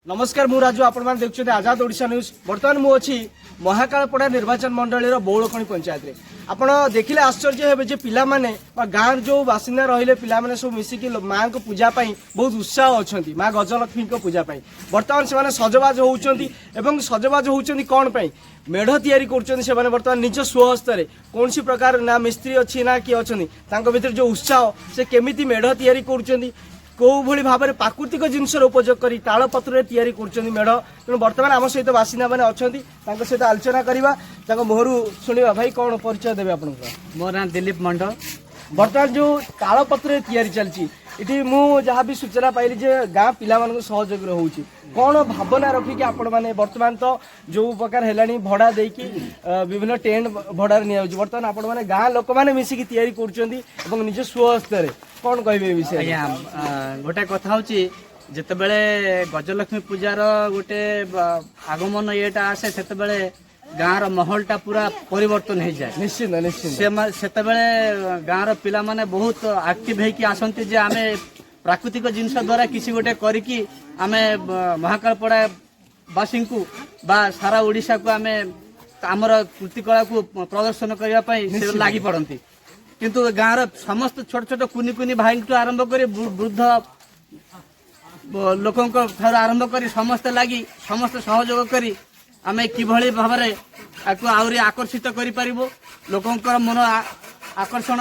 नमस्कार मु राजू आपण देखुं आजाद ओडिशा न्यूज। बर्तमान मुझे महाकालपड़ा निर्वाचन मंडल बौलखणी पंचायत रे आपण देखिले आश्चर्य हे पिला माने गाँव जो बासिंदा रहिले पिला माने सब मिसिकी माँ को पूजा पाई बहुत उत्साह अच्छा माँ गजलक्ष्मी को पूजा पाई बर्तमान से सजबाज होउचंती एवं सजबाज होउचंती कौन पाई मेढ़ तैयारी करछंती से माने बर्तमान निज स्वहस्त रे कौन सी प्रकार ना मिस्त्री अच्छी ना किए अच्छी तांको भीतर जो उत्साह से केमिति मेढ़ तैयारी करछंती कौ भली भाव में प्राकृतिक जिनस उपयोग कर ताल पत्र तैयारी कर मेढ़ तेणु बर्तमान आम सहित बासिंदा मैंने अच्छा सहित आलोचना करवा मोहरु शुणा भाई कौन परिचय देवे आप मो ना दिलीप मंडल। बर्तमान जो ताल पत्र तैयारी चलती इटी मु जहाँ भी सूचना पाइली जे गाँ पिला सहयोग होउची कौन भावना रखिकी आपण मैंने बर्तमान तो जो प्रकार है भड़ा देकी विभिन्न टेंट भड़ा नि बर्तमान आपण मैंने गाँ लोक मैंने मिसिकी तैयारी कर निज स्वहस्त कौन कहे विषय आज्ञा गोटे कथा हूँ जितेबले गजलक्ष्मी पूजार गोटे आगमन येटा आसे से गाँव महलटा पूरा परिवर्तन हो जाए निश्चित निश्चित से गाँव पिला माने बहुत एक्टिव होगी आसती जे आमे प्राकृतिक जिनस द्वारा किसी गोटे करिकी आमे महाकालपड़ा बासी को बा सारा ओडिशा को आमे आमर कृतिकला को प्रदर्शन करने लगी पड़ती किंतु गाँव समस्त छोट छोट कुनी कुनी भाई आरंभ कर वृद्ध लोक आरंभ कर समस्त लगी समस्त सहयोग करी आमे किभली भाव में आहरी आकर्षित करें लोकंर मन आकर्षण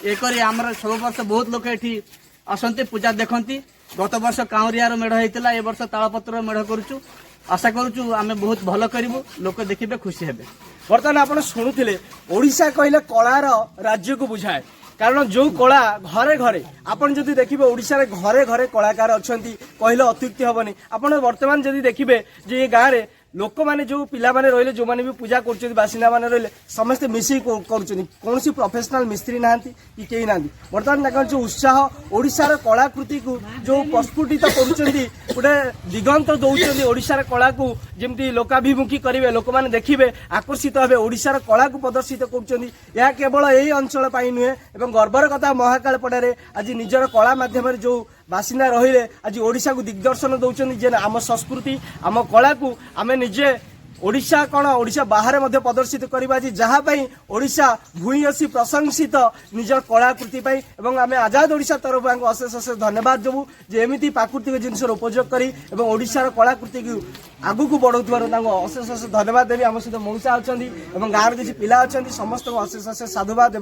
ये करी आमर सब वर्ष बहुत लोग ये आसती पूजा देखती गत वर्ष काउरियार मेढ़ होता ए वर्ष तालपत्र मेढ़ करुचु आशा करुचु आमे बहुत भल करूँ लोक देखिए खुशी हेबे। बर्तमान आप शुणुले ओडिशा कहले कलार राज्य को बुझाए कारण जो कला घरे घरे आपन जदि देखिबे ओडिशा रे घरे घरे कलाकार अछंती कहले अत्युक्ति हबनी। आपन वर्तमान जदि देखिबे जे ये गाँव रे लोक माने जो पिला माने रहिले जो माने भी पूजा करछथि बासिंदा माने रहिले समस्त मिसी करछथि कौन सी प्रोफेशनल मिस्त्री नांती कि केही नांती बर्तमान ताकर जो उत्साह ओडिशा रे कलाकृति को जो प्रस्फुटित करछथि गोटे दिगंत दउछथि ओडिशा रे कला को जेमती लोकाभिमुखी करिवे लोक माने देखिबे आकर्षित हेबे ओडिशा रे कला को प्रदर्शित करछथि या केवल एही अंचल पाई नुहे एवं गर्वर कथा महाकालपड़ा रे आज निजर कला माध्यम रे जो बासिंदा रहिले आज ओडिशा को दिग्दर्शन दउछथि जे आम संस्कृति आम कला को आमे निजे ओडिशा कौन ओडिशा बाहर मध्य प्रदर्शित करवा जहाँ ओडिशा भूयसी प्रशंसित निजर कलाकृति एवं आम आजाद ओडिशा तरफ अशेष अशेष धन्यवाद देवु जे एमती प्राकृतिक जिनस उपयोग करी एवं ओडिशार कलाकृति को आगु को बढ़ाउथिबार अशेष अशेष धन्यवाद देवी आम सहित मौसा अच्छा गाँव किसी पिला अच्छा समस्त अशेष अशेष साधुवाद।